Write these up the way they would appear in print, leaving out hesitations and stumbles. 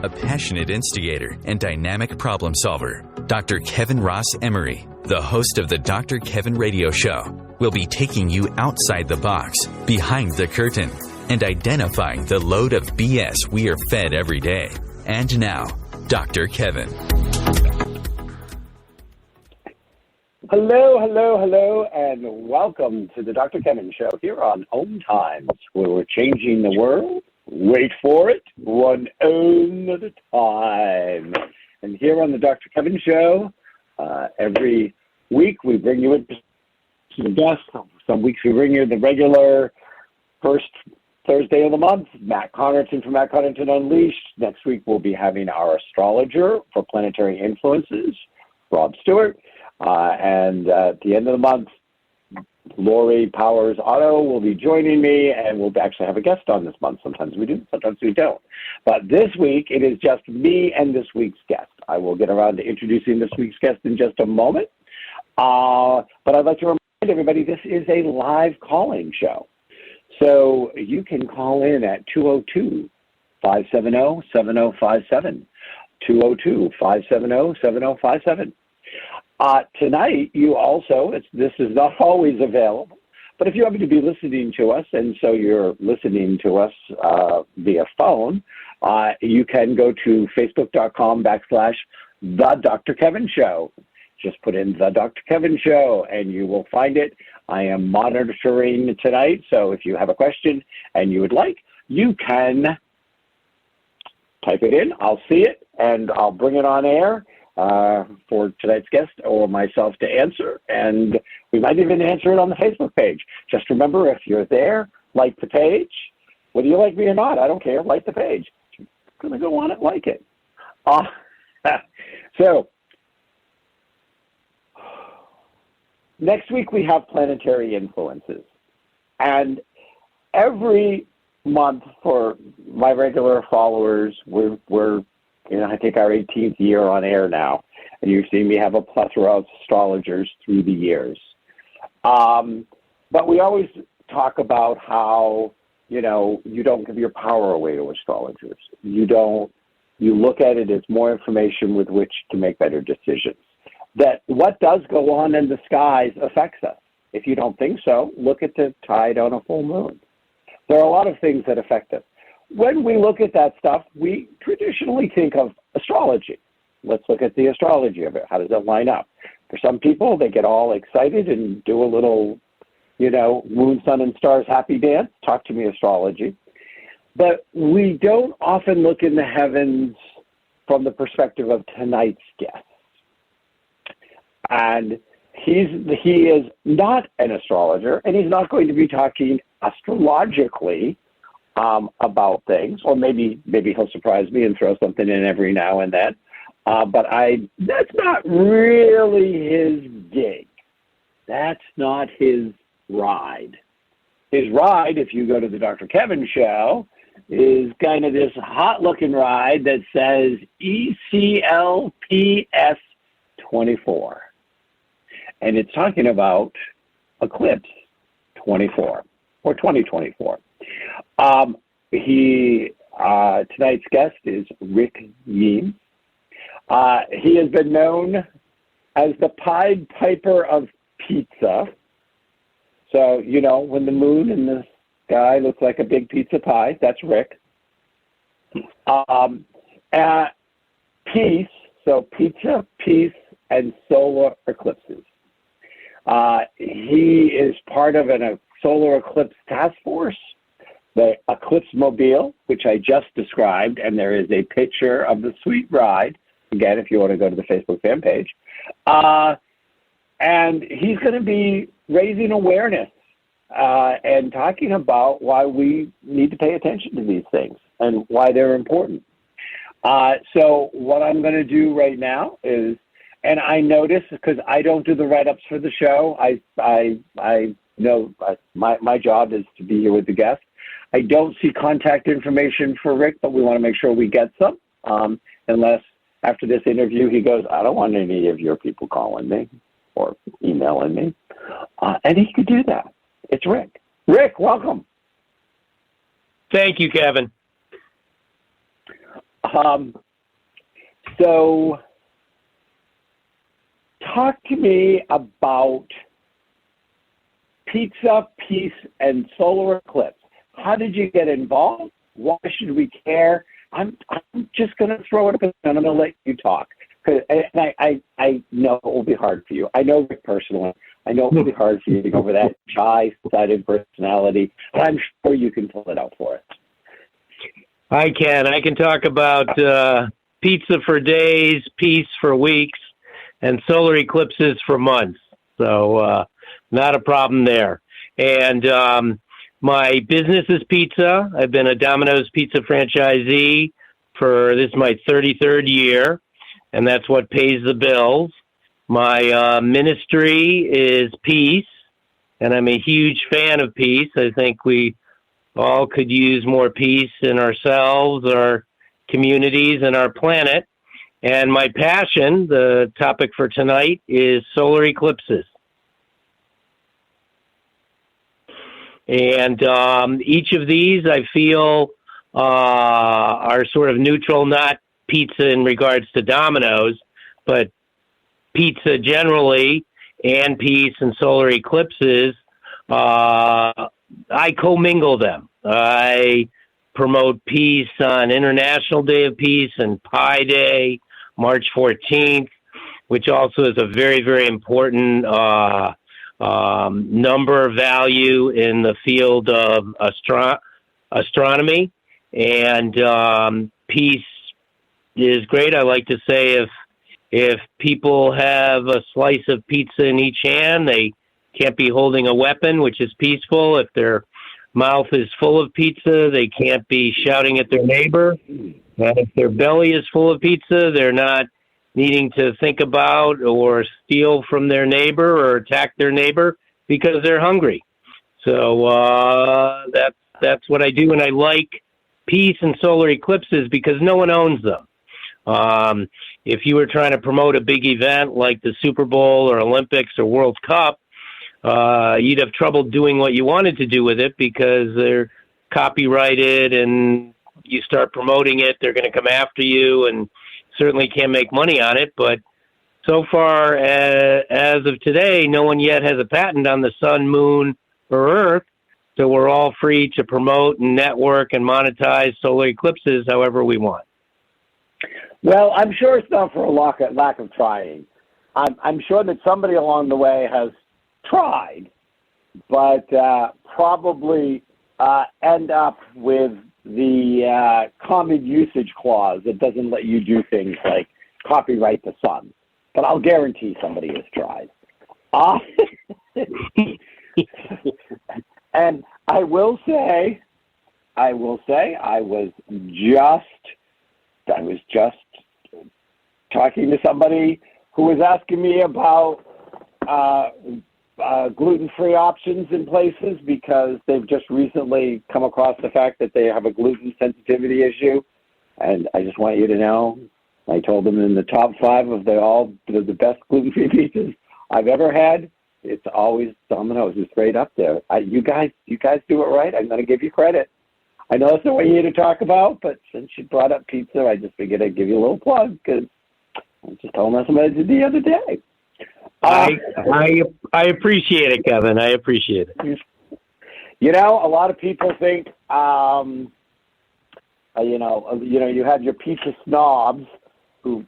a passionate instigator and dynamic problem solver. Dr. Kevin Ross Emery, the host of the Dr. Kevin Radio Show, will be taking you outside the box, behind the curtain, and identifying the load of BS we are fed every day. And now, Dr. Kevin. Hello, and welcome to the Dr. Kevin Show here on OMTimes, where we're changing the world. Wait for it, one ohm at a time. And here on the Dr. Kevin Show, every week we bring you the guest. Some weeks we bring you the regular first Thursday of the month, Matt Connerton from Matt Connerton Unleashed. Next week we'll be having our astrologer for planetary influences, Rob Stewart. And at the end of the month, Lori Powers Otto will be joining me, and we'll actually have a guest on this month. Sometimes we do, sometimes we don't. But this week, it is just me and this week's guest. I will get around to introducing this week's guest in just a moment. But I'd like to remind everybody this is a live call-in show. So you can call in at 202-570-7057, 202-570-7057. Tonight, you also, this is not always available, but if you happen to be listening to us, and so you're listening to us via phone, you can go to facebook.com/The Dr. Kevin Show. Just put in The Dr. Kevin Show, and you will find it. I am monitoring tonight, so if you have a question and you would like, you can type it in. I'll see it, and I'll bring it on air for tonight's guest or myself to answer, and we might even answer it on the Facebook page. Just remember, if you're there, like the page. Whether you like me or not, I don't care. Like the page. I'm going to go on it, like it. So, next week we have planetary influences, and every month for my regular followers, we're I think our 18th year on air now, and you've seen me have a plethora of astrologers through the years. But we always talk about how, you don't give your power away to astrologers. You look at it as more information with which to make better decisions. That what does go on in the skies affects us. If you don't think so, look at the tide on a full moon. There are a lot of things that affect us. When we look at that stuff, we traditionally think of astrology. Let's look at the astrology of it. How does it line up? For some people, they get all excited and do a little, moon, sun, and stars happy dance. Talk to me astrology. But we don't often look in the heavens from the perspective of tonight's guest. And he is not an astrologer, and he's not going to be talking astrologically about things, or maybe he'll surprise me and throw something in every now and then. But that's not really his gig. That's not his ride. His ride, if you go to the Dr. Kevin Show, is kind of this hot-looking ride that says ECLPS 24. And it's talking about Eclipse 24, or 2024. Tonight's guest is Rik Yeames. He has been known as the Pied Piper of pizza. So, when the moon in the sky looks like a big pizza pie, that's Rik. Peace, so pizza, peace, and solar eclipses. He is part of a Solar Eclipse Task Force, the Eclipse Mobile, which I just described, and there is a picture of the sweet ride, again, if you want to go to the Facebook fan page. And he's going to be raising awareness and talking about why we need to pay attention to these things and why they're important. So what I'm going to do right now is, and I notice, because I don't do the write-ups for the show, I know my job is to be here with the guest. I don't see contact information for Rik, but we want to make sure we get some, unless after this interview he goes, I don't want any of your people calling me or emailing me. And he could do that. It's Rik. Rik, welcome. Thank you, Kevin. So talk to me about pizza, peace, and solar eclipse. How did you get involved? Why should we care? I'm just going to throw it up and I'm going to let you talk. I know it will be hard for you. I know Rik personally. I know it will be hard for you to get over that shy-sided personality, but I'm sure you can pull it out for us. I can. I can talk about pizza for days, peace for weeks, and solar eclipses for months. So not a problem there. And my business is pizza. I've been a Domino's pizza franchisee for this is my 33rd year, and that's what pays the bills. My ministry is peace, and I'm a huge fan of peace. I think we all could use more peace in ourselves, our communities, and our planet. And my passion, the topic for tonight, is solar eclipses. And each of these, I feel, are sort of neutral, not pizza in regards to Domino's, but pizza generally, and peace and solar eclipses. I commingle them. I promote peace on International Day of Peace and Pi Day, March 14th, which also is a very, very important number value in the field of astronomy. And peace is great. I like to say if people have a slice of pizza in each hand, they can't be holding a weapon, which is peaceful. If their mouth is full of pizza, they can't be shouting at their neighbor. And if their belly is full of pizza, they're not needing to think about or steal from their neighbor or attack their neighbor because they're hungry. So that's what I do, and I like peace and solar eclipses because no one owns them. If you were trying to promote a big event like the Super Bowl or Olympics or World Cup, you'd have trouble doing what you wanted to do with it because they're copyrighted, and you start promoting it, they're going to come after you and certainly can't make money on it. But so far, as of today, no one yet has a patent on the sun, moon, or earth, so we're all free to promote and network and monetize solar eclipses however we want. Well, I'm sure it's not for a lack of trying. I'm sure that somebody along the way has tried, but probably end up with the common usage clause that doesn't let you do things like copyright the sun. But I'll guarantee somebody has tried. And I will say, I was just talking to somebody who was asking me about gluten-free options in places because they've just recently come across the fact that they have a gluten sensitivity issue. And I just want you to know, I told them in the top 5 of the best gluten-free pizzas I've ever had, it's always Domino's is straight up there. You guys do it right. I'm going to give you credit. I know that's not what you're here to talk about, but since you brought up pizza, I just figured I'd give you a little plug because I was just telling somebody the other day. I appreciate it, Kevin. I appreciate it. You know, a lot of people think, you have your pizza snobs who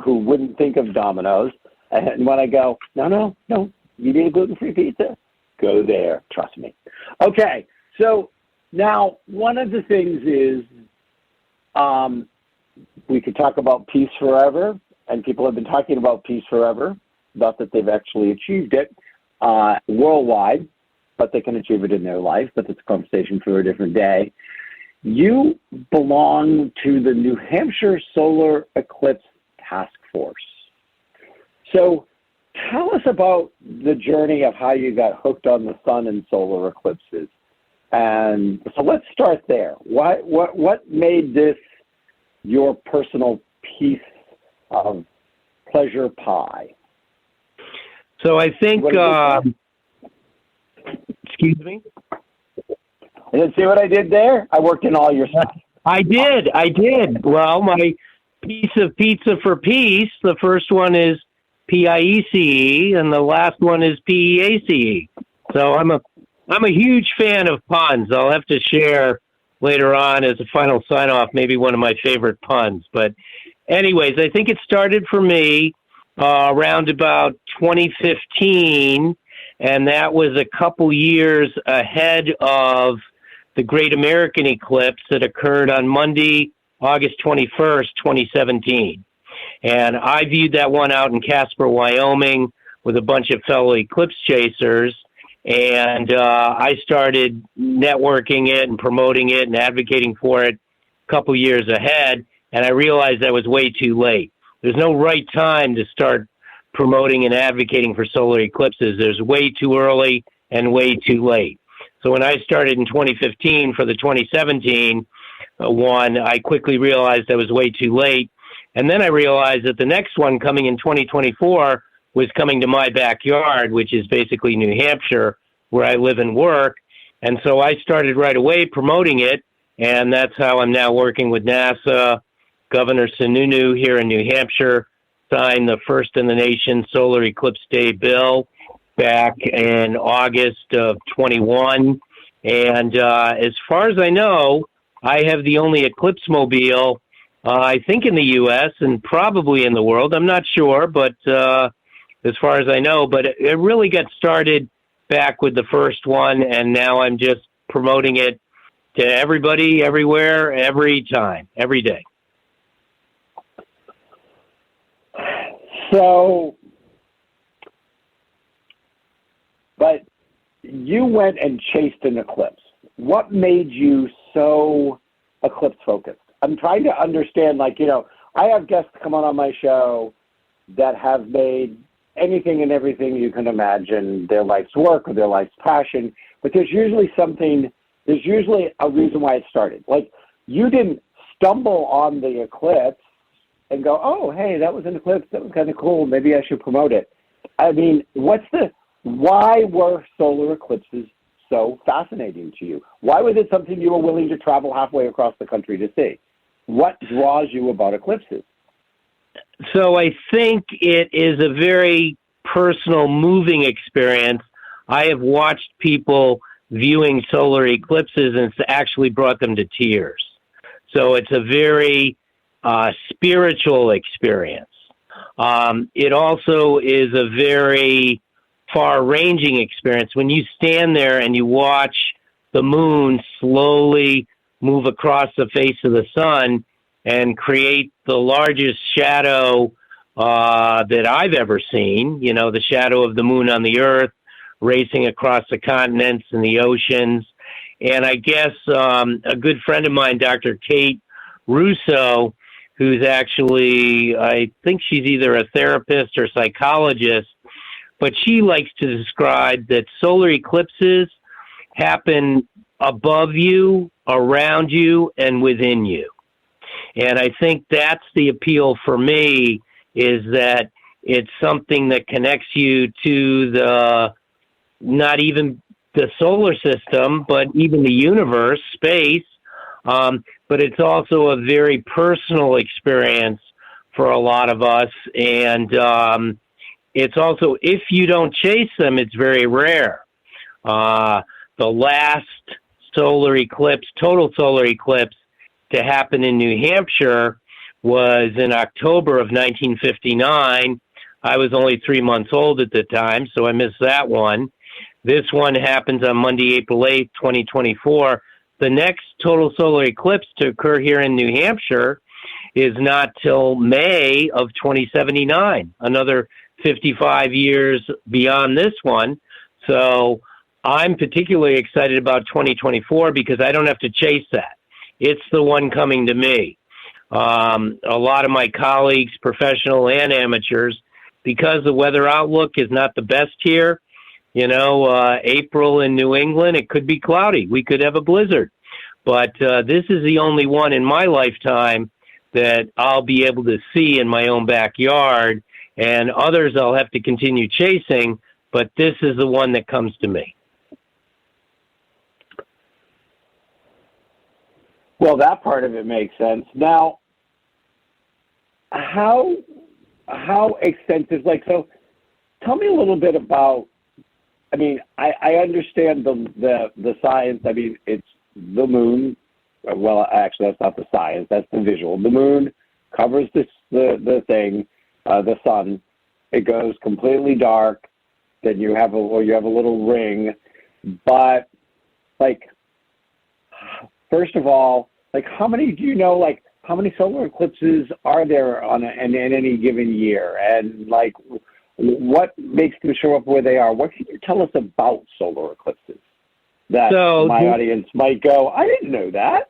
wouldn't think of Domino's, and when I go, no, you need a gluten-free pizza, go there. Trust me. Okay, so. Now, one of the things is we could talk about peace forever, and people have been talking about peace forever, not that they've actually achieved it worldwide, but they can achieve it in their life, but it's a conversation for a different day. You belong to the New Hampshire Solar Eclipse Task Force. So tell us about the journey of how you got hooked on the sun and solar eclipses. And so let's start there. What made this your personal piece of pleasure pie? So I think, excuse me? And then see what I did there? I worked in all your stuff. I did. Well, my piece of pizza for peace, the first one is PIECE, and the last one is PEACE. So I'm a huge fan of puns. I'll have to share later on as a final sign-off maybe one of my favorite puns. But anyways, I think it started for me around about 2015, and that was a couple years ahead of the Great American Eclipse that occurred on Monday, August 21st, 2017. And I viewed that one out in Casper, Wyoming, with a bunch of fellow eclipse chasers. And I started networking it and promoting it and advocating for it a couple years ahead. And I realized I was way too late. There's no right time to start promoting and advocating for solar eclipses. There's way too early and way too late. So when I started in 2015 for the 2017 one, I quickly realized I was way too late. And then I realized that the next one coming in 2024 was coming to my backyard, which is basically New Hampshire, where I live and work. And so I started right away promoting it, and that's how I'm now working with NASA. Governor Sununu here in New Hampshire signed the first in the nation Solar Eclipse Day bill back in August of 21. And as far as I know, I have the only Eclipse Mobile, I think in the U.S. and probably in the world. I'm not sure, but as far as I know. But it really got started back with the first one, and now I'm just promoting it to everybody, everywhere, every time, every day. So, but you went and chased an eclipse. What made you so eclipse focused? I'm trying to understand, like, I have guests come on my show that have made anything and everything you can imagine, their life's work or their life's passion, but there's usually a reason why it started. Like, you didn't stumble on the eclipse and go, oh, hey, that was an eclipse, that was kind of cool, maybe I should promote it. I mean, why were solar eclipses so fascinating to you? Why was it something you were willing to travel halfway across the country to see? What draws you about eclipses? So I think it is a very personal, moving experience. I have watched people viewing solar eclipses, and it's actually brought them to tears. So it's a very spiritual experience. It also is a very far-ranging experience. When you stand there and you watch the moon slowly move across the face of the sun and create the largest shadow that I've ever seen, the shadow of the moon on the earth racing across the continents and the oceans. And I guess a good friend of mine, Dr. Kate Russo, who's actually, I think she's either a therapist or psychologist, but she likes to describe that solar eclipses happen above you, around you, and within you. And I think that's the appeal for me, is that it's something that connects you to not even the solar system, but even the universe, space. But it's also a very personal experience for a lot of us. And it's also, if you don't chase them, it's very rare. The last solar eclipse, total solar eclipse, to happen in New Hampshire was in October of 1959. I was only 3 months old at the time, so I missed that one. This one happens on Monday, April 8th, 2024. The next total solar eclipse to occur here in New Hampshire is not till May of 2079, another 55 years beyond this one. So I'm particularly excited about 2024 because I don't have to chase that. It's the one coming to me. A lot of my colleagues, professional and amateurs, because the weather outlook is not the best here, April in New England, it could be cloudy. We could have a blizzard. But this is the only one in my lifetime that I'll be able to see in my own backyard, and others I'll have to continue chasing, but this is the one that comes to me. Well, that part of it makes sense. Now, how extensive? Like, so, tell me a little bit about. I mean, I understand the science. I mean, it's the moon. Well, actually, that's not the science. That's the visual. The moon covers the thing, the sun. It goes completely dark. Then you have a little ring. But, like, first of all, like, how many do you know? Like, how many solar eclipses are there in any given year? And, like, what makes them show up where they are? What can you tell us about solar eclipses that my audience might go, I didn't know that?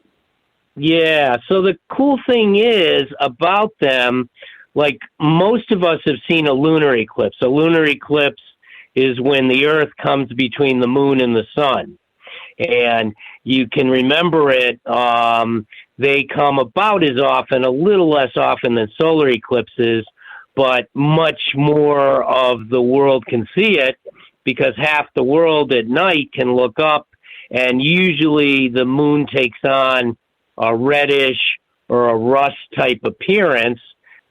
Yeah, so the cool thing is about them, like most of us have seen a lunar eclipse. A lunar eclipse is when the Earth comes between the moon and the sun. And you can remember it, they come about as often, a little less often than solar eclipses, but much more of the world can see it because half the world at night can look up, and usually the moon takes on a reddish or a rust type appearance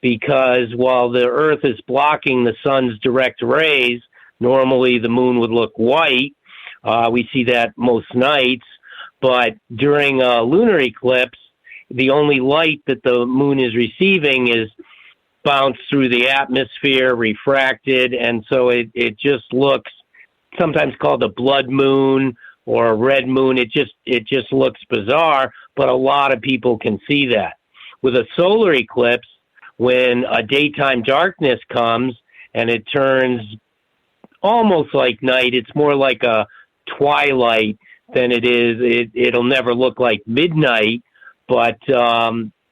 because while the Earth is blocking the sun's direct rays, normally the moon would look white. We see that most nights, but during a lunar eclipse, the only light that the moon is receiving is bounced through the atmosphere, refracted, and so it just looks sometimes called a blood moon or a red moon. It just looks bizarre, but a lot of people can see that. With a solar eclipse, when a daytime darkness comes and it turns almost like night, it's more like a twilight than it is. It'll never look like midnight, but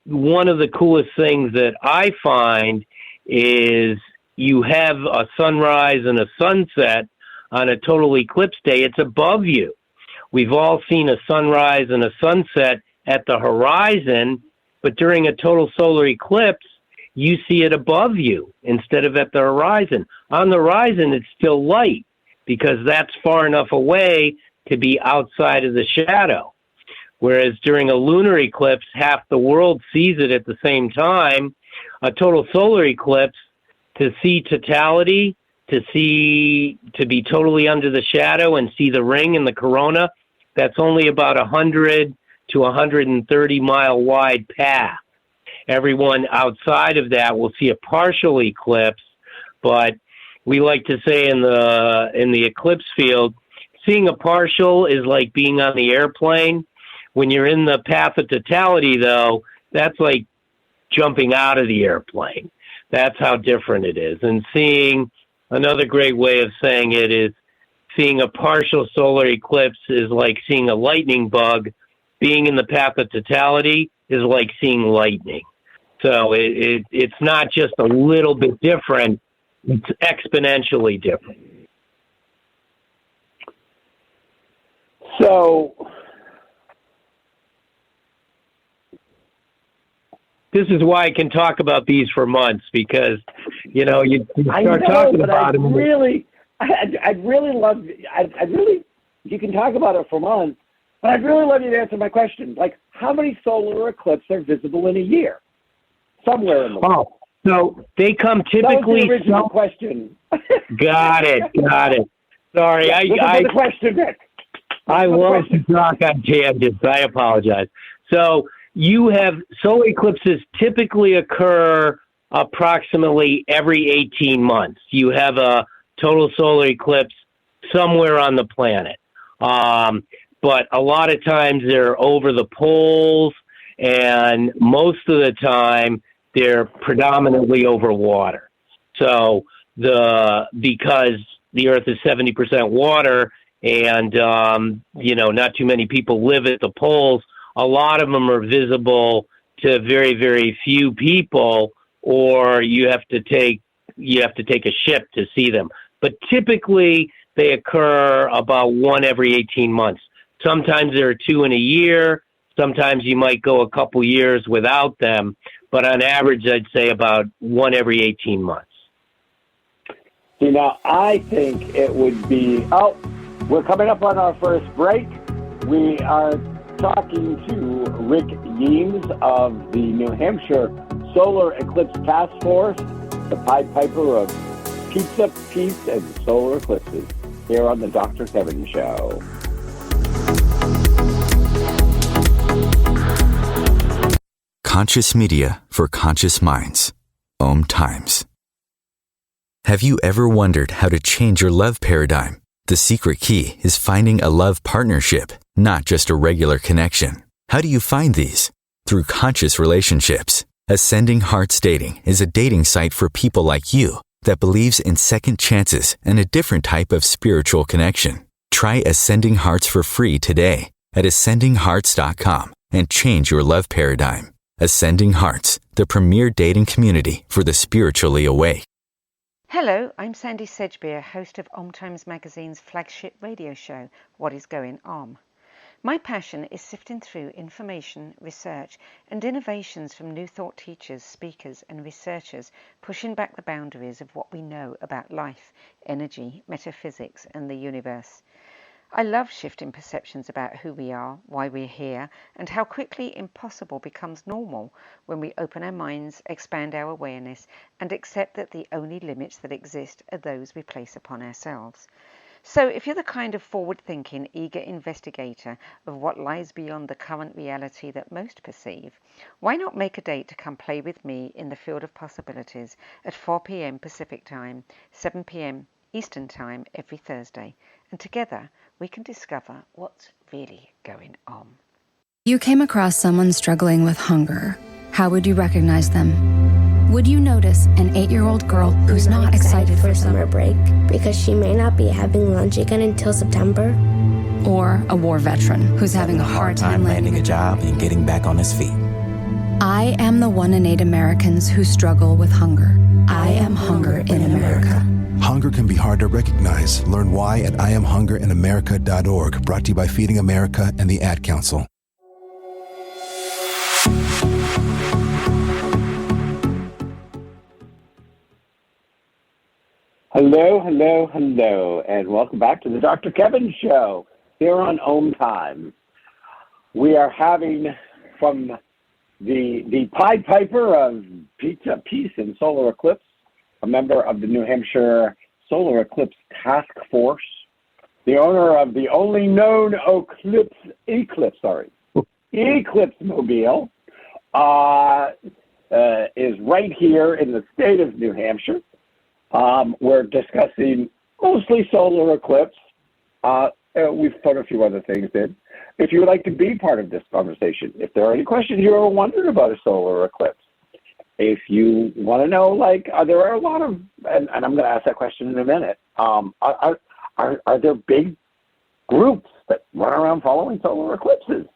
one of the coolest things that I find is you have a sunrise and a sunset on a total eclipse day. It's above you. We've all seen a sunrise and a sunset at the horizon, but during a total solar eclipse, you see it above you instead of at the horizon. On the horizon, it's still light because that's far enough away to be outside of the shadow. Whereas during a lunar eclipse, half the world sees it at the same time. A total solar eclipse, to see totality, to be totally under the shadow and see the ring and the corona, that's only about 100 to 130 mile wide path. Everyone outside of that will see a partial eclipse, but we like to say in the eclipse field, seeing a partial is like being on the airplane. When you're in the path of totality, though, that's like jumping out of the airplane. That's how different it is. And seeing, another great way of saying it is, seeing a partial solar eclipse is like seeing a lightning bug. Being in the path of totality is like seeing lightning. So it's not just a little bit different, it's exponentially different. So this is why I can talk about these for months, because, you start talking about them. I'd really love, you can talk about it for months, but I'd really love you to answer my question. Like, how many solar eclipses are visible in a year? Somewhere in the world. Oh, so they come typically. That was the original question. Got it. Sorry, yeah, the question, Rick. I love to talk on tangents. I apologize. So you have solar eclipses typically occur approximately every 18 months. You have a total solar eclipse somewhere on the planet. But a lot of times they're over the poles, and most of the time they're predominantly over water. So because the Earth is 70% water and, not too many people live at the poles, a lot of them are visible to very, very few people, or you have to take a ship to see them. But typically they occur about one every 18 months. Sometimes there are two in a year. Sometimes you might go a couple years without them. But on average, I'd say about one every 18 months. See, now I think it would be, we're coming up on our first break. We are talking to Rik Yeames of the New Hampshire Solar Eclipse Task Force, the Pied Piper of Pizza, Peace, and Solar Eclipses, here on the Dr. Kevin Show. Conscious media for conscious minds. OMTimes. Have you ever wondered how to change your love paradigm? The secret key is finding a love partnership, not just a regular connection. How do you find these? Through conscious relationships. Ascending Hearts Dating is a dating site for people like you that believes in second chances and a different type of spiritual connection. Try Ascending Hearts for free today at ascendinghearts.com and change your love paradigm. Ascending Hearts, the premier dating community for the spiritually awake. Hello, I'm Sandy Sedgbeer, host of OMTimes magazine's flagship radio show, What is Going On? My passion is sifting through information, research, and innovations from new thought teachers, speakers, and researchers pushing back the boundaries of what we know about life, energy, metaphysics, and the universe. I love shifting perceptions about who we are, why we're here, and how quickly impossible becomes normal when we open our minds, expand our awareness, and accept that the only limits that exist are those we place upon ourselves. So if you're the kind of forward-thinking, eager investigator of what lies beyond the current reality that most perceive, why not make a date to come play with me in the field of possibilities at 4 p.m. Pacific Time, 7 p.m. Eastern Time every Thursday, and together we can discover what's really going on. You came across someone struggling with hunger. How would you recognize them? Would you notice an 8-year-old girl who's not excited for summer break because she may not be having lunch again until September? Or a war veteran who's having a hard time landing a job and getting back on his feet? I am the 1 in 8 Americans who struggle with hunger. I am hunger in America. Hunger can be hard to recognize. Learn why at IamHungerInAmerica.org, brought to you by Feeding America and the Ad Council. Hello, hello, hello, and welcome back to the Dr. Kevin Show here on OMTimes. We are having from the Pied Piper of Pizza, Peace, and Solar Eclipse, a member of the New Hampshire Solar Eclipse Task Force, the owner of the only known Eclipse Mobile, is right here in the state of New Hampshire. We're discussing mostly solar eclipse. We've thrown a few other things in. If you would like to be part of this conversation, if there are any questions you ever wondered about a solar eclipse, if you want to know, there are a lot of, and I'm going to ask that question in a minute, are there big groups that run around following solar eclipses?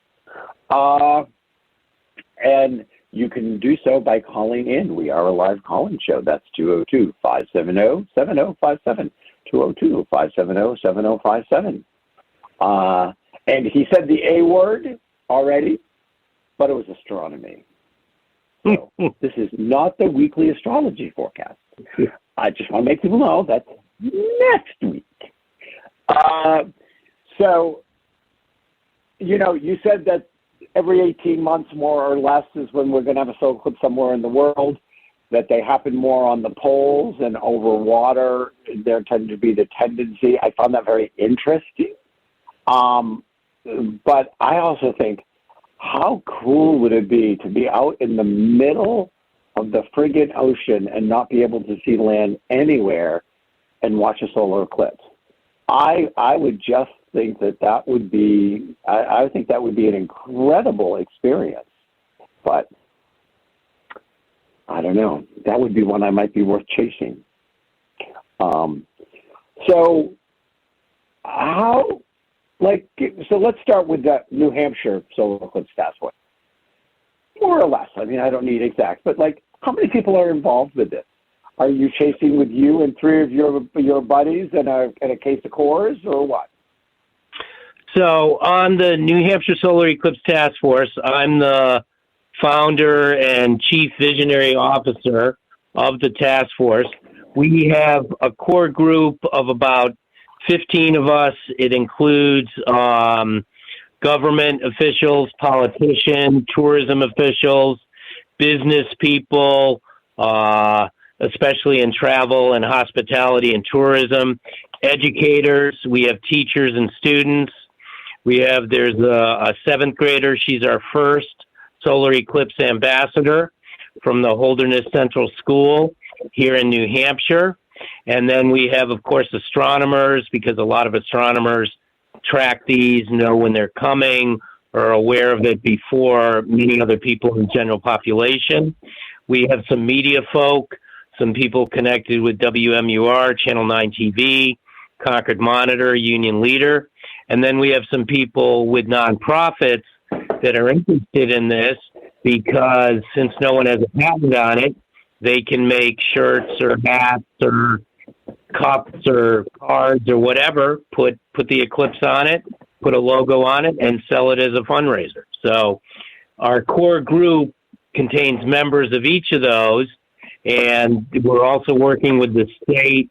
And you can do so by calling in. We are a live call-in show. That's 202-570-7057, 202-570-7057. And he said the A word already, but it was astronomy. So this is not the weekly astrology forecast. I just want to make people know that's next week. So, you said that every 18 months, more or less, is when we're going to have a solar eclipse somewhere in the world, that they happen more on the poles and over water. There tends to be the tendency. I found that very interesting. But I also think, how cool would it be to be out in the middle of the friggin' ocean and not be able to see land anywhere and watch a solar eclipse? I would just think that would be, I think that would be an incredible experience. But I don't know. That would be one I might be worth chasing. So let's start with the New Hampshire Solar Eclipse Task Force. More or less. I mean, I don't need exact, but how many people are involved with this? Are you chasing with you and 3 of your buddies and a case of Coors, or what? So on the New Hampshire Solar Eclipse Task Force, I'm the founder and chief visionary officer of the task force. We have a core group of about 15 of us. It includes government officials, politicians, tourism officials, business people, especially in travel and hospitality and tourism, educators. We have teachers and students. There's a seventh grader. She's our first Solar Eclipse ambassador from the Holderness Central School here in New Hampshire. And then we have, of course, astronomers, because a lot of astronomers track these, know when they're coming, or are aware of it before many other people in the general population. We have some media folk, some people connected with WMUR, Channel 9 TV, Concord Monitor, Union Leader. And then we have some people with nonprofits that are interested in this because since no one has a patent on it, they can make shirts or hats or cups or cards or whatever, put the eclipse on it, put a logo on it, and sell it as a fundraiser. So our core group contains members of each of those, and we're also working with the state,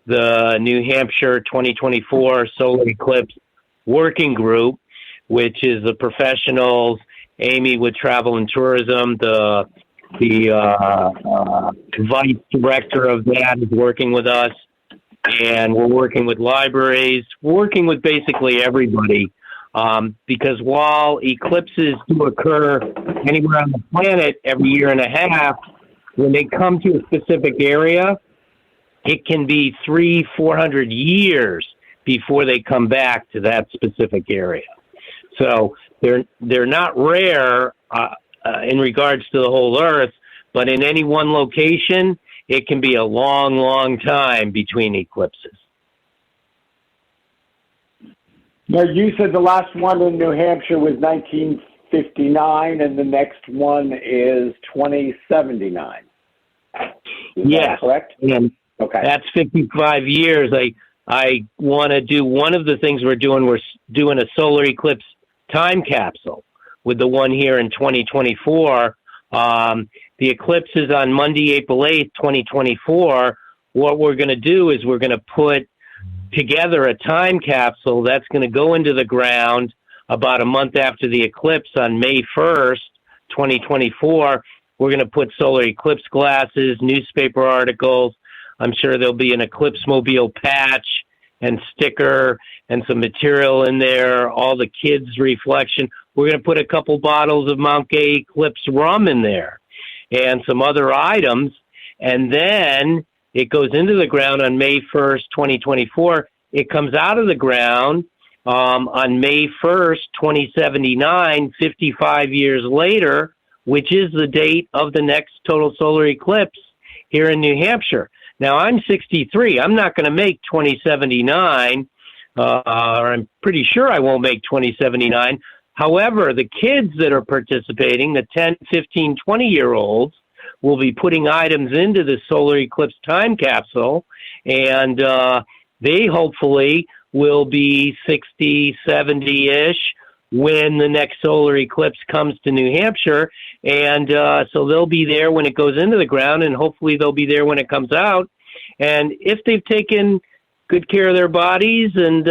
the New Hampshire 2024 Solar Eclipse Working Group, which is the professionals. Amy with Travel and Tourism, the vice director of that, is working with us, and we're working with libraries, working with basically everybody, because while eclipses do occur anywhere on the planet every year and a half, when they come to a specific area, it can be 300-400 years before they come back to that specific area. So they're not rare in regards to the whole Earth, but in any one location, it can be a long, long time between eclipses. Now, you said the last one in New Hampshire was 1959, and the next one is 2079. Is that correct? And okay. That's 55 years. I want to do one of the things we're doing. We're doing a solar eclipse time capsule with the one here in 2024. The eclipse is on Monday, April 8th, 2024. What we're going to do is we're going to put together a time capsule that's going to go into the ground about a month after the eclipse on May 1st, 2024. We're going to put solar eclipse glasses, newspaper articles. I'm sure there'll be an Eclipse Mobile patch and sticker and some material in there, all the kids' reflection. We're going to put a couple bottles of Mount Gay Eclipse rum in there and some other items. And then it goes into the ground on May 1st, 2024. It comes out of the ground on May 1st, 2079, 55 years later, which is the date of the next total solar eclipse here in New Hampshire. Now, I'm 63. I'm not going to make 2079, or I'm pretty sure I won't make 2079. However, the kids that are participating, the 10, 15, 20-year-olds, will be putting items into the solar eclipse time capsule, and they hopefully will be 60, 70-ish when the next solar eclipse comes to New Hampshire. And so they'll be there when it goes into the ground, and hopefully they'll be there when it comes out. And if they've taken good care of their bodies and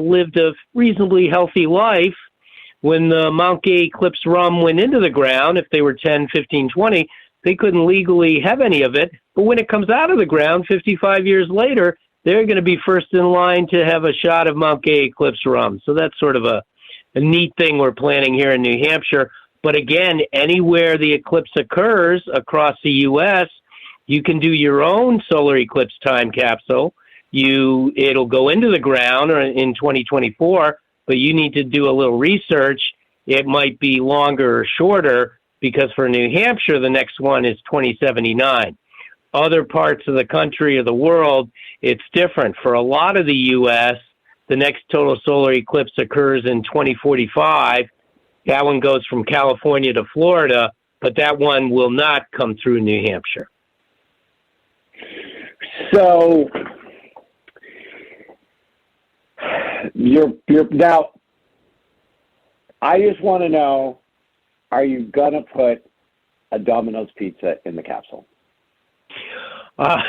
lived a reasonably healthy life, when the Mount Gay Eclipse rum went into the ground, if they were 10, 15, 20, they couldn't legally have any of it. But when it comes out of the ground 55 years later, they're going to be first in line to have a shot of Mount Gay Eclipse rum. So that's sort of a neat thing we're planning here in New Hampshire. But again, anywhere the eclipse occurs across the U.S., you can do your own solar eclipse time capsule. It'll go into the ground in 2024, but you need to do a little research. It might be longer or shorter, because for New Hampshire, the next one is 2079. Other parts of the country or the world, it's different. For a lot of the U.S., the next total solar eclipse occurs in 2045. That one goes from California to Florida, but that one will not come through New Hampshire. So you're now, I just want to know, are you going to put a Domino's pizza in the capsule? Uh,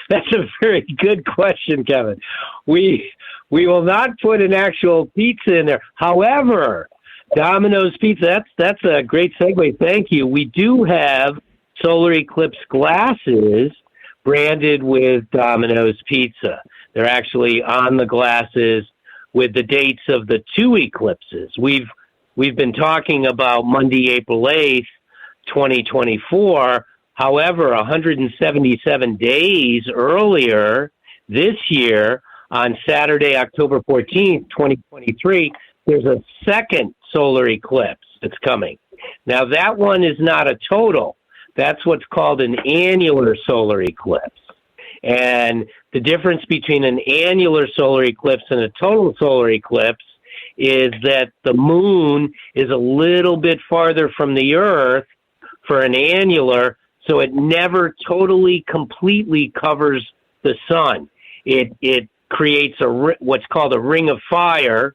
that's a very good question, Kevin. We will not put an actual pizza in there. However, Domino's Pizza, that's a great segue. Thank you. We do have Solar Eclipse glasses branded with Domino's Pizza. They're actually on the glasses with the dates of the two eclipses. We've been talking about Monday, April 8th, 2024. However, 177 days earlier this year, on Saturday, October 14th, 2023, there's a second solar eclipse that's coming. Now, that one is not a total. That's what's called an annular solar eclipse. And the difference between an annular solar eclipse and a total solar eclipse is that the moon is a little bit farther from the Earth for an annular, so it never totally, completely covers the sun. It creates what's called a ring of fire.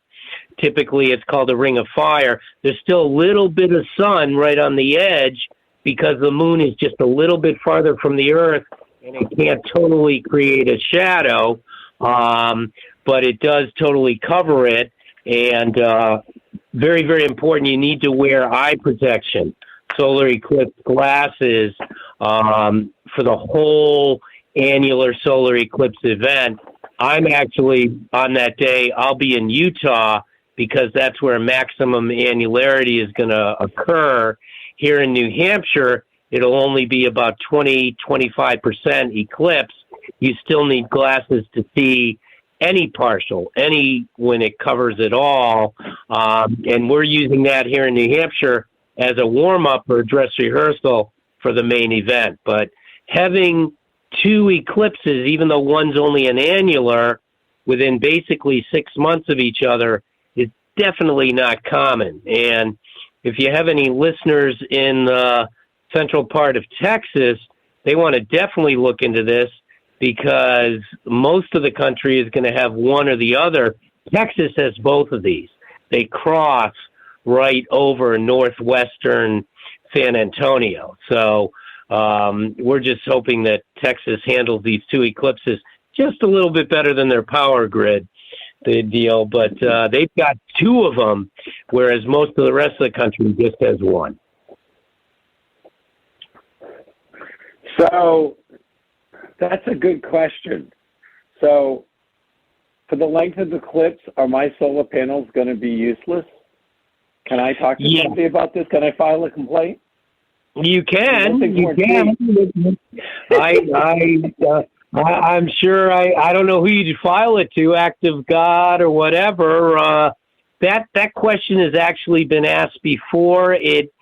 Typically, it's called a ring of fire. There's still a little bit of sun right on the edge because the moon is just a little bit farther from the Earth, and it can't totally create a shadow, but it does totally cover it. And very, very important, you need to wear eye protection, solar eclipse glasses for the whole annular solar eclipse event. I'm actually, on that day, I'll be in Utah because that's where maximum annularity is going to occur. Here in New Hampshire, it'll only be about 20-25% eclipse. You still need glasses to see any partial, when it covers it all. And we're using that here in New Hampshire as a warm-up or dress rehearsal for the main event. But having two eclipses, even though one's only an annular, within basically 6 months of each other is definitely not common. And if you have any listeners in the central part of Texas, they want to definitely look into this because most of the country is going to have one or the other. Texas has both of these. They cross right over northwestern San Antonio. So we're just hoping that Texas handles these two eclipses just a little bit better than their power grid deal. But they've got two of them, whereas most of the rest of the country just has one. So that's a good question. So for the length of the eclipse, are my solar panels going to be useless? Can I talk to somebody about this? Can I file a complaint? You can. You can. I'm sure. I don't know who you'd file it to, Act of God or whatever. That question has actually been asked before. It's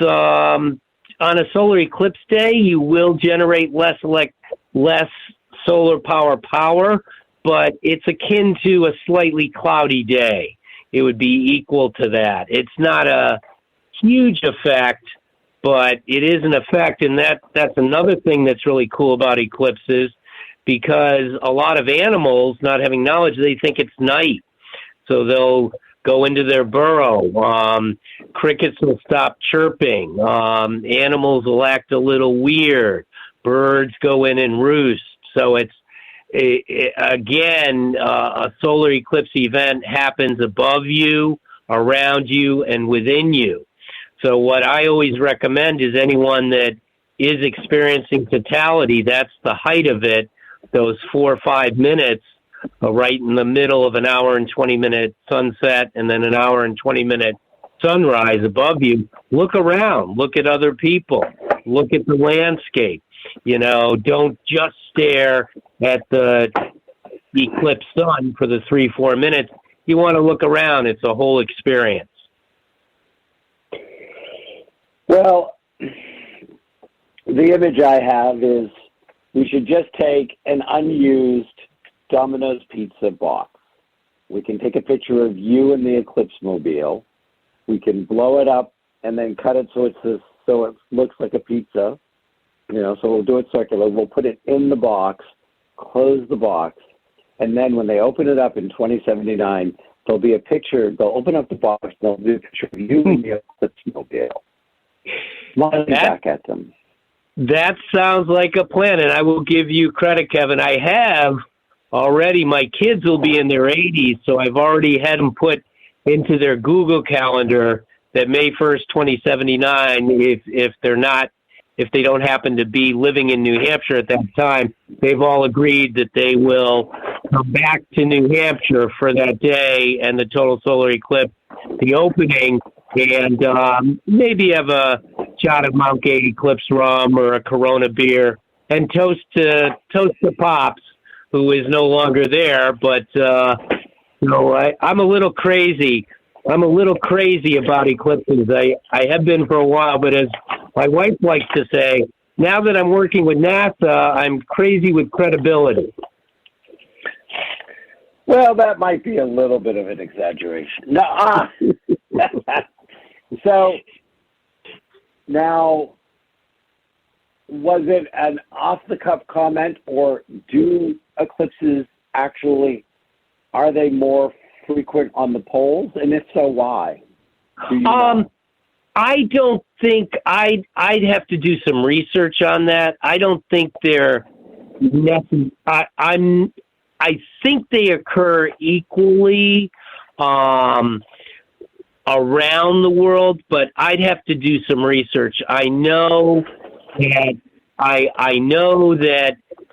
on a solar eclipse day, you will generate less solar power, but it's akin to a slightly cloudy day. It would be equal to that. It's not a huge effect, but it is an effect, and that's another thing that's really cool about eclipses, because a lot of animals, not having knowledge, they think it's night. So they'll go into their burrow. Crickets will stop chirping. Animals will act a little weird. Birds go in and roost. So it's, again, a solar eclipse event happens above you, around you, and within you. So what I always recommend is anyone that is experiencing totality, that's the height of it, those 4 or 5 minutes, right in the middle of an hour and 20-minute sunset and then an hour and 20-minute sunrise above you. Look around. Look at other people. Look at the landscape. Don't just stare at the eclipse sun for the 3-4 minutes. You want to look around. It's a whole experience. Well, the image I have is we should just take an unused Domino's pizza box. We can take a picture of you in the Eclipse Mobile. We can blow it up and then cut it so it looks like a pizza. So we'll do it circular. We'll put it in the box, close the box, and then when they open it up in 2079, there'll be a picture. They'll open up the box, and there'll be a picture of you in the Eclipse Mobile. Smiling back at them. That sounds like a plan, and I will give you credit, Kevin. I have already. My kids will be in their 80s, so I've already had them put into their Google Calendar that May 1st, 2079, if they don't happen to be living in New Hampshire at that time, they've all agreed that they will come back to New Hampshire for that day and the total solar eclipse, the opening, and maybe have a shot of Mount Gay Eclipse rum or a Corona beer, and toast to Pops, who is no longer there. But I'm a little crazy. I'm a little crazy about eclipses. I have been for a while, but as my wife likes to say, now that I'm working with NASA, I'm crazy with credibility. Well, that might be a little bit of an exaggeration. No, So, now, was it an off-the-cuff comment, or do eclipses actually, are they more frequent on the poles? And if so, why? Do you know? I don't think I'd have to do some research on that. I don't think they're necessary. I think they occur equally around the world, but I'd have to do some research. I know that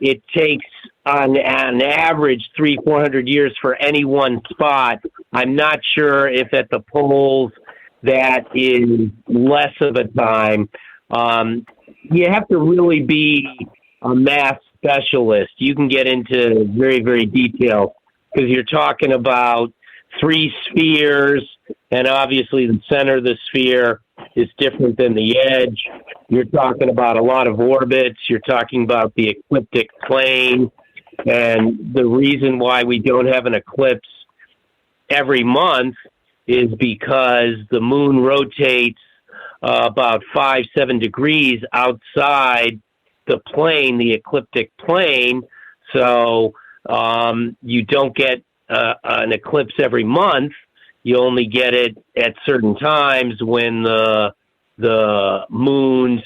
it takes on average 300-400 years for any one spot. I'm not sure if at the poles that is less of a time. You have to really be a math specialist. You can get into very, very detailed because you're talking about 3 spheres, and obviously the center of the sphere is different than the edge. You're talking about a lot of orbits. You're talking about the ecliptic plane. And the reason why we don't have an eclipse every month is because the moon rotates about 5-7 degrees outside the plane, the ecliptic plane. So you don't get an eclipse every month. You only get it at certain times when the moon's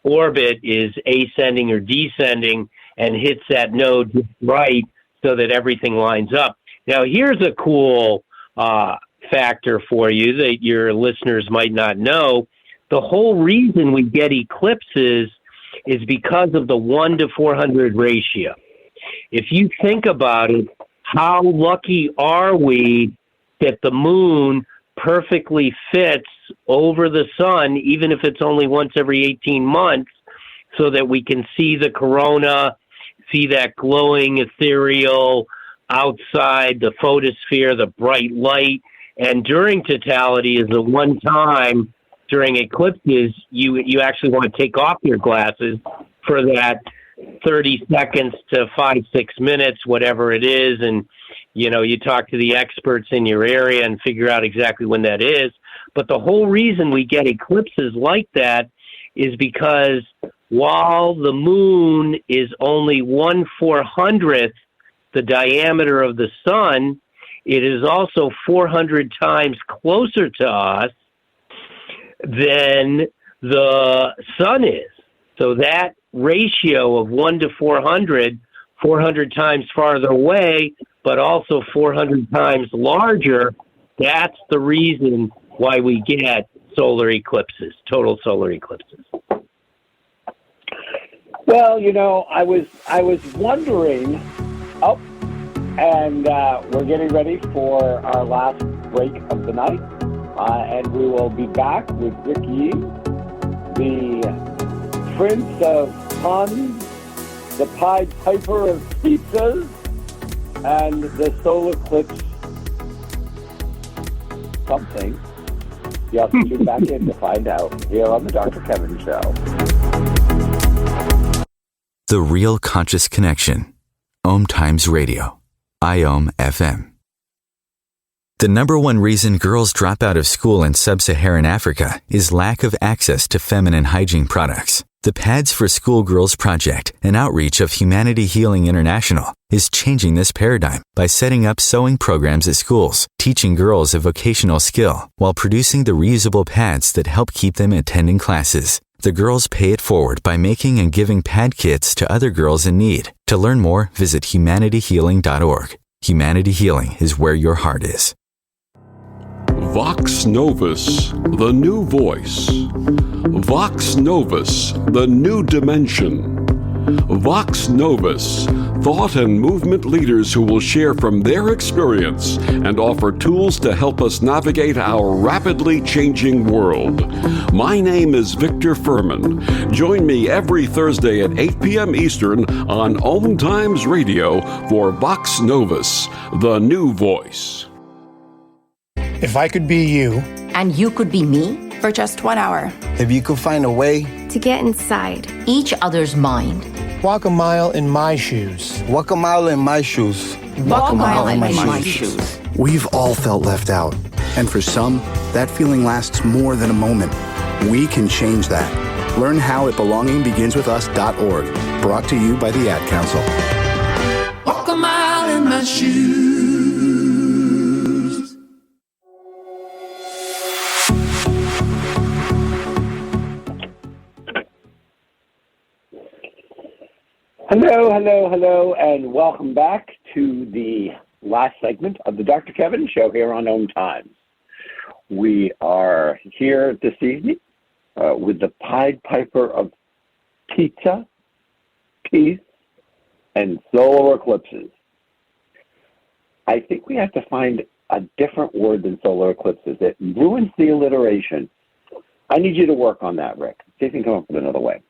orbit is ascending or descending and hits that node just right so that everything lines up. Now, here's a cool factor for you that your listeners might not know. The whole reason we get eclipses is because of the 1-400 ratio. If you think about it, how lucky are we that the moon perfectly fits over the sun, even if it's only once every 18 months, so that we can see the corona, see that glowing ethereal outside the photosphere, the bright light. And during totality is the one time during eclipses you actually want to take off your glasses for that 30 seconds to 5-6 minutes, whatever it is. And, you talk to the experts in your area and figure out exactly when that is. But the whole reason we get eclipses like that is because while the moon is only 1/400th the diameter of the sun, it is also 400 times closer to us than the sun is. So that ratio of 1-400, 400 times farther away, but also 400 times larger, that's the reason why we get solar eclipses, total solar eclipses. Well, I was wondering. Oh, and we're getting ready for our last break of the night, and we will be back with Rik Yeames, the Prince of Puns, the Pied Piper of pizzas, and the Solar Eclipse something. You have to tune back in to find out here on the Dr. Kevin Show. The Real Conscious Connection. OMTimes Radio. IOM FM. The number one reason girls drop out of school in sub-Saharan Africa is lack of access to feminine hygiene products. The Pads for Schoolgirls Project, an outreach of Humanity Healing International, is changing this paradigm by setting up sewing programs at schools, teaching girls a vocational skill while producing the reusable pads that help keep them attending classes. The girls pay it forward by making and giving pad kits to other girls in need. To learn more, visit humanityhealing.org. Humanity Healing is where your heart is. Vox Novus, the new voice. Vox Novus, the new dimension. Vox Novus, thought and movement leaders who will share from their experience and offer tools to help us navigate our rapidly changing world. My name is Victor Furman. Join me every Thursday at 8 p.m. Eastern on OMTimes Radio for Vox Novus, the new voice. If I could be you. And you could be me? For just 1 hour. If you could find a way to get inside each other's mind. Walk a mile in my shoes. Walk a mile in my shoes. Walk a mile in my shoes. We've all felt left out. And for some, that feeling lasts more than a moment. We can change that. Learn how at belongingbeginswithus.org. Brought to you by the Ad Council. Walk a mile in my shoes. Hello, and welcome back to the last segment of the Dr. Kevin Show here on OMTimes. We are here this evening with the Pied Piper of pizza, peace, and solar eclipses. I think we have to find a different word than solar eclipses. It ruins the alliteration. I need you to work on that, Rick. See if you can come up with another way.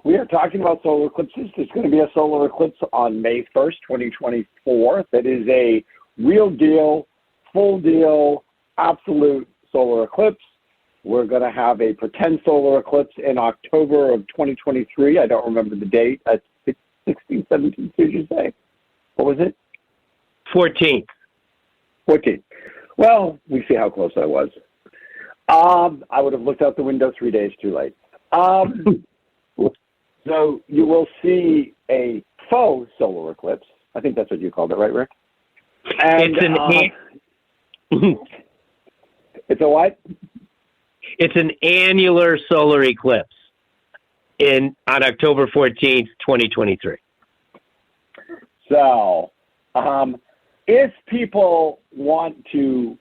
We are talking about solar eclipses. There's going to be a solar eclipse on May 1st, 2024. That is a real deal, full deal, absolute solar eclipse. We're going to have a pretend solar eclipse in October of 2023. I don't remember the date. 16th, 17th, did you say? What was it? 14th. 14th. Well, we see how close I was. I would have looked out the window 3 days too late. So you will see a faux solar eclipse. I think that's what you called it, right, Rick? And, it's a what? It's an annular solar eclipse on October 14th, 2023. So, if people want to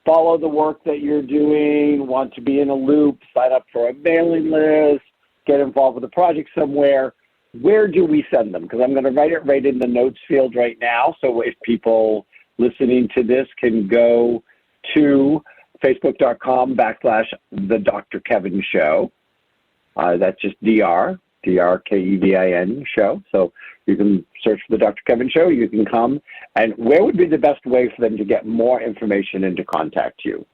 follow the work that you're doing, want to be in a loop, sign up for a mailing list, get involved with a project somewhere, where do we send them? Because I'm going to write it right in the notes field right now. So if people listening to this can go to facebook.com/The Dr. Kevin Show. That's just DRKEVIN show. So you can search for The Dr. Kevin Show. You can come. And where would be the best way for them to get more information and to contact you?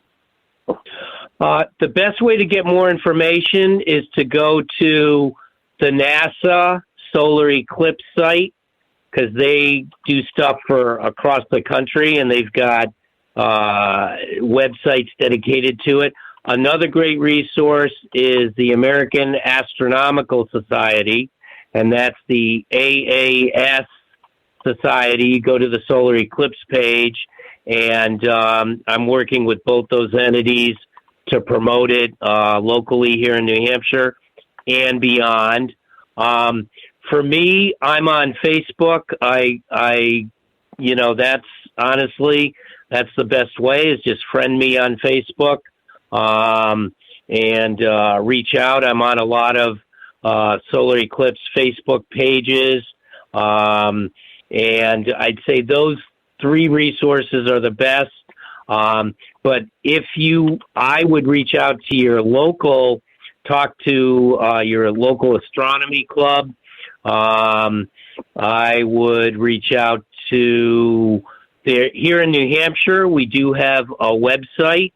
The best way to get more information is to go to the NASA Solar Eclipse site, because they do stuff for across the country, and they've got websites dedicated to it. Another great resource is the American Astronomical Society, and that's the AAS Society. You go to the Solar Eclipse page, and I'm working with both those entities to promote it locally here in New Hampshire and beyond. For me, I'm on Facebook. That's honestly, that's the best way, is just friend me on Facebook and reach out. I'm on a lot of Solar Eclipse Facebook pages. And I'd say those three resources are the best. But I would reach out to your local, talk to your local astronomy club. I would reach out to here in New Hampshire. We do have a website.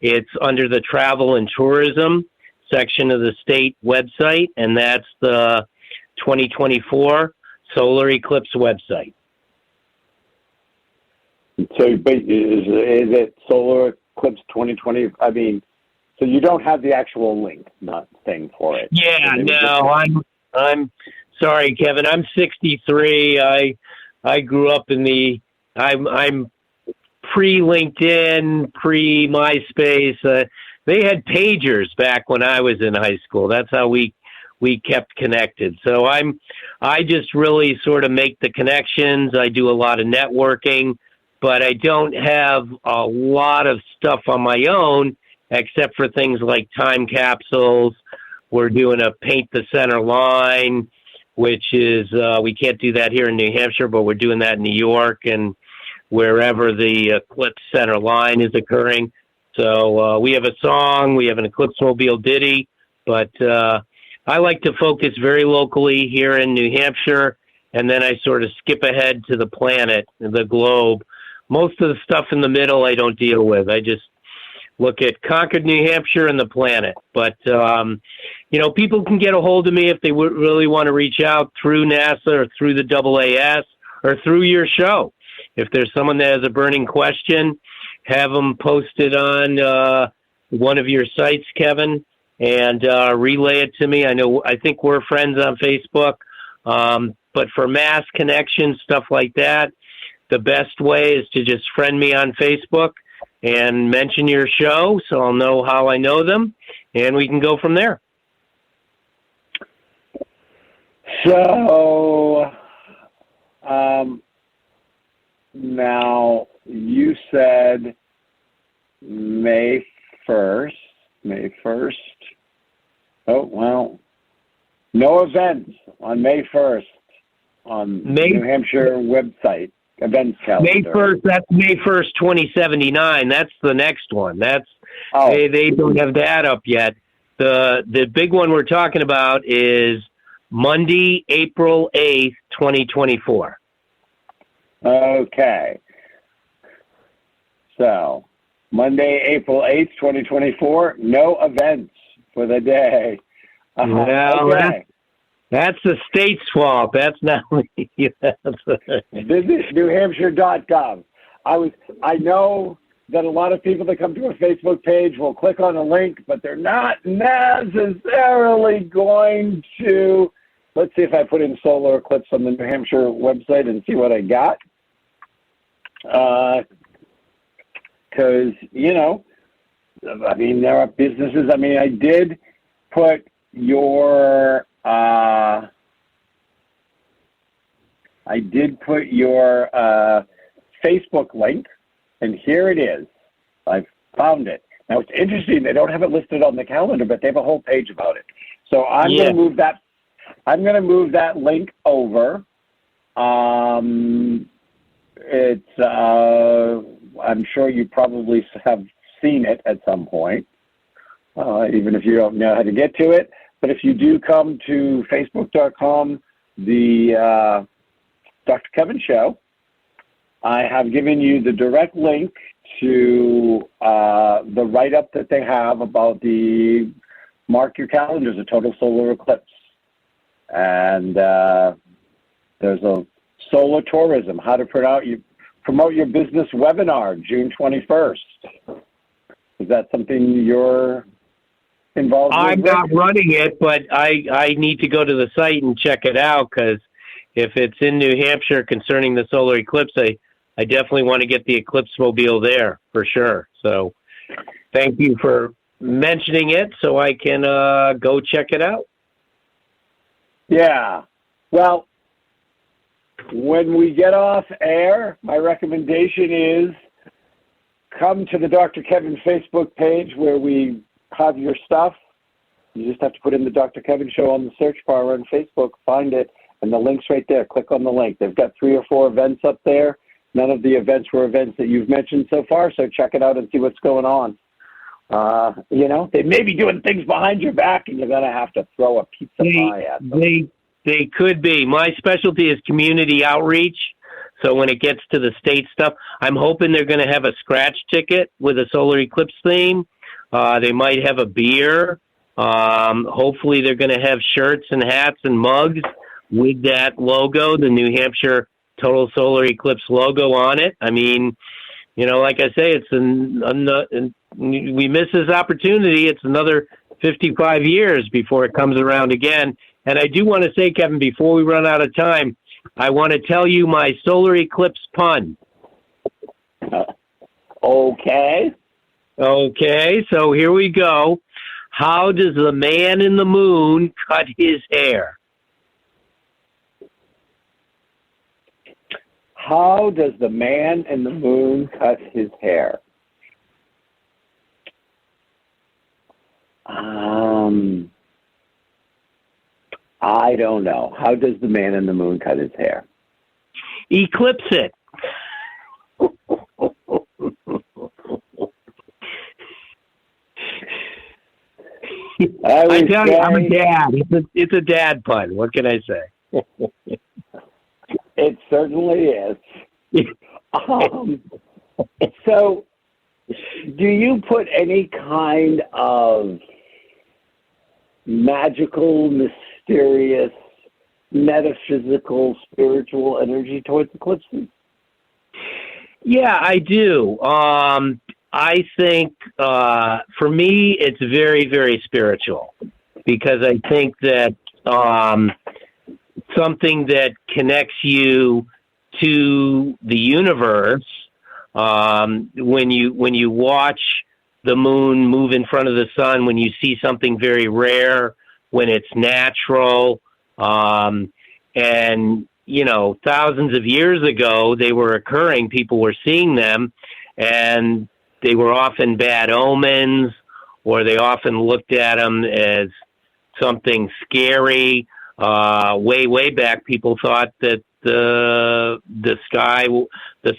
It's under the travel and tourism section of the state website, and that's the 2024 Solar Eclipse website. So, but is it Solar Eclipse 2020? I mean, so you don't have the actual link, not thing for it. Yeah, no, I'm sorry, Kevin. I'm 63. I grew up in I'm pre-LinkedIn, pre-MySpace. they had pagers back when I was in high school. That's how we kept connected. So I just really sort of make the connections. I do a lot of networking, but I don't have a lot of stuff on my own except for things like time capsules. We're doing a paint the center line, which is, we can't do that here in New Hampshire, but we're doing that in New York and wherever the Eclipse center line is occurring. So we have a song, we have an Eclipse Mobile ditty, but I like to focus very locally here in New Hampshire, and then I sort of skip ahead to the planet, the globe. Most of the stuff in the middle I don't deal with. I just look at Concord, New Hampshire, and the planet. But, people can get a hold of me if they really want to reach out through NASA or through the AAS or through your show. If there's someone that has a burning question, have them posted on one of your sites, Kevin, and relay it to me. I think we're friends on Facebook. But for mass connections, stuff like that, the best way is to just friend me on Facebook and mention your show so I'll know how I know them, and we can go from there. So, now you said May 1st. Oh, well, no events on May 1st on New Hampshire website. Events calendar. May 1st, that's May 1st, 2079. That's the next one. They don't have that up yet. The big one we're talking about is Monday, April 8th, 2024. Okay. So, Monday, April 8th, 2024, no events for the day. Okay. That's the state's fault. That's not me. Visit NewHampshire.gov. I know that a lot of people that come to a Facebook page will click on a link, but they're not necessarily going to. Let's see if I put in Solar Eclipse on the New Hampshire website and see what I got. Because, there are businesses. I did put your Facebook link, and here it is. I've found it. Now, it's interesting. They don't have it listed on the calendar, but they have a whole page about it. So I'm going to move that. I'm going to move that link over. I'm sure you probably have seen it at some point, even if you don't know how to get to it. But if you do come to Facebook.com, the Dr. Kevin Show, I have given you the direct link to the write-up that they have about the Mark Your Calendars, a total solar eclipse. And there's a solar tourism, how to promote your business webinar, June 21st. Is that something you're involved with? I'm not running it, but I need to go to the site and check it out, because if it's in New Hampshire concerning the solar eclipse, I definitely want to get the Eclipse Mobile there for sure. So thank you for mentioning it so I can go check it out. Yeah. Well, when we get off air, my recommendation is come to the Dr. Kevin Facebook page where we have your stuff. You just have to put in the Dr. Kevin Show on the search bar on Facebook, find it, and the link's right there. Click on the link. They've got 3 or 4 events up there. None of the events were events that you've mentioned so far, so check it out and see what's going on. They may be doing things behind your back, and you're going to have to throw a pizza pie at them. They could be. My specialty is community outreach, so when it gets to the state stuff, I'm hoping they're going to have a scratch ticket with a solar eclipse theme. They might have a beer. Hopefully they're going to have shirts and hats and mugs with that logo, the New Hampshire Total Solar Eclipse logo on it. Like I say, we miss this opportunity. It's another 55 years before it comes around again. And I do want to say, Kevin, before we run out of time, I want to tell you my solar eclipse pun. Okay. Okay, so here we go. How does the man in the moon cut his hair? How does the man in the moon cut his hair? I don't know. How does the man in the moon cut his hair? Eclipse it. I tell you, I'm a dad. It's a dad pun. What can I say? It certainly is. So, do you put any kind of magical, mysterious, metaphysical, spiritual energy towards eclipses? Yeah, I do. I think for me, it's very, very spiritual because I think that something that connects you to the universe, when you watch the moon move in front of the sun, when you see something very rare, when it's natural, and thousands of years ago they were occurring, people were seeing them, and they were often bad omens, or they often looked at them as something scary. Way back, people thought that the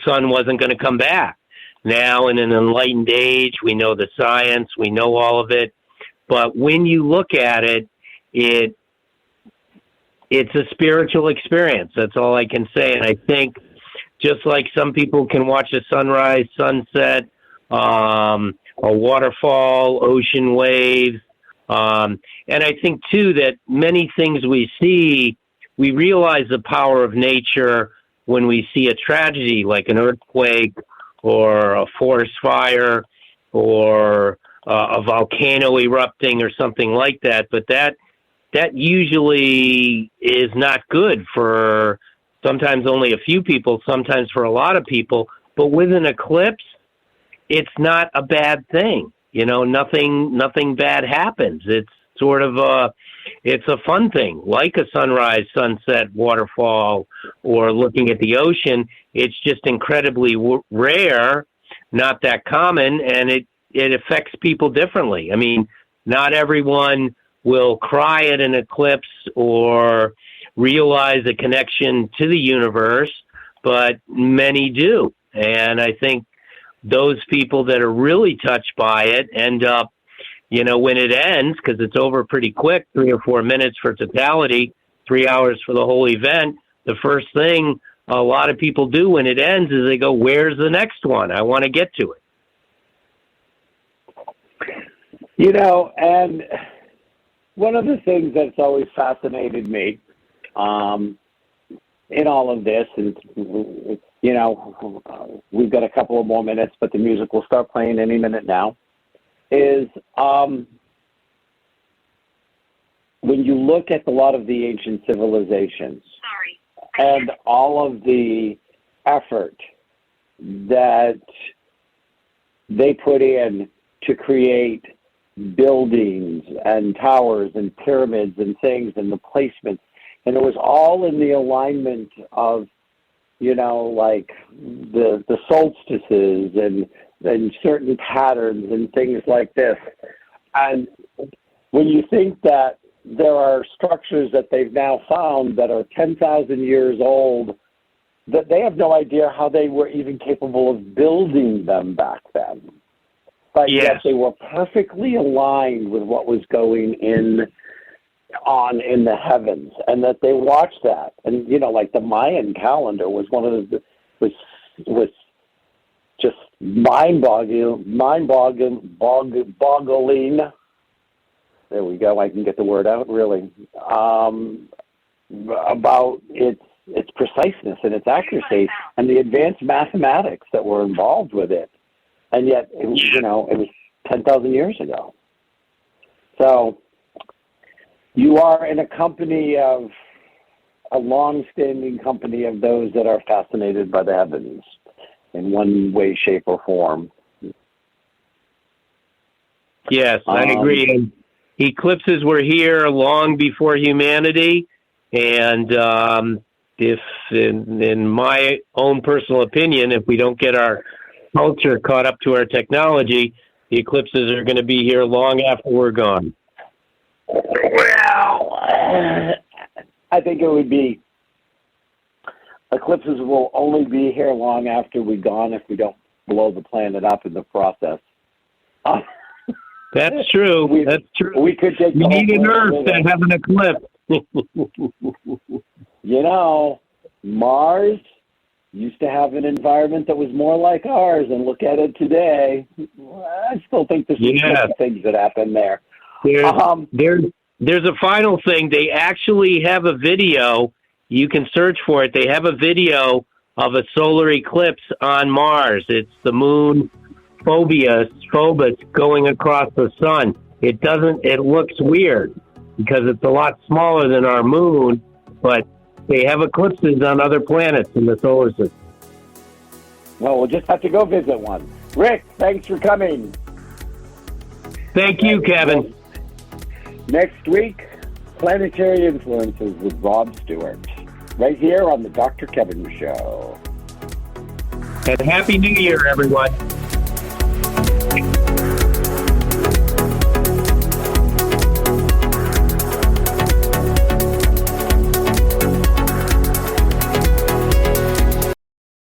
sun wasn't going to come back. Now, in an enlightened age, we know the science, we know all of it. But when you look at it, it's a spiritual experience. That's all I can say. And I think just like some people can watch a sunrise, sunset, a waterfall, ocean waves. And I think, too, that many things we see, we realize the power of nature when we see a tragedy like an earthquake or a forest fire or a volcano erupting or something like that. But that usually is not good for sometimes only a few people, sometimes for a lot of people. But with an eclipse, it's not a bad thing. Nothing bad happens. It's sort of it's a fun thing, like a sunrise, sunset, waterfall, or looking at the ocean. It's just incredibly rare, not that common, and it affects people differently. I mean, not everyone will cry at an eclipse or realize a connection to the universe, but many do. And I think those people that are really touched by it end up, when it ends, because it's over pretty quick, 3 or 4 minutes for totality, 3 hours for the whole event, the first thing a lot of people do when it ends is they go, where's the next one? I want to get to it. And one of the things that's always fascinated me in all of this, and we've got a couple of more minutes, but the music will start playing any minute now, is when you look at a lot of the ancient civilizations and all of the effort that they put in to create buildings and towers and pyramids and things and the placements, and it was all in the alignment of like the solstices and certain patterns and things like this. And when you think that there are structures that they've now found that are 10,000 years old, that they have no idea how they were even capable of building them back then. But yet they were perfectly aligned with what was going on in the heavens, and that they watched that. And like the Mayan calendar was one of the was just mind-boggling. There we go. I can get the word out. Really, about its preciseness and its accuracy and the advanced mathematics that were involved with it. And yet, it was 10,000 years ago. So you are in a long-standing company of those that are fascinated by the heavens in one way, shape, or form. Yeah, I tell you, I'm a dad. It's a dad pun. What can I say? And you know, it was 10,000 years ago. So you are in a company of a long-standing company of those that are fascinated by the heavens in one way, shape, or form. 10,000 years ago. Yes, I agree. And eclipses were here long before humanity, and if, in my own personal opinion, if we don't get our culture caught up to our technology, the eclipses are going to be here long after we're gone. Well, I think it would be eclipses will only be here long after we're gone if we don't blow the planet up in the process. That's true. That's true. We could take. We need an Earth to have an eclipse. You know, Mars used to have an environment that was more like ours, and look at it today. I still think there's some things that happen there. There's a final thing. They actually have a video. You can search for it. They have a video of a solar eclipse on Mars. It's the moon Phobos going across the sun. It looks weird because it's a lot smaller than our moon, but they have eclipses on other planets in the solar system. Well, we'll just have to go visit one. Rick, thanks for coming. Thank you, Kevin. Next week, Planetary Influences with Rob Stewart, right here on the Dr. Kevin Show. And Happy New Year, everyone.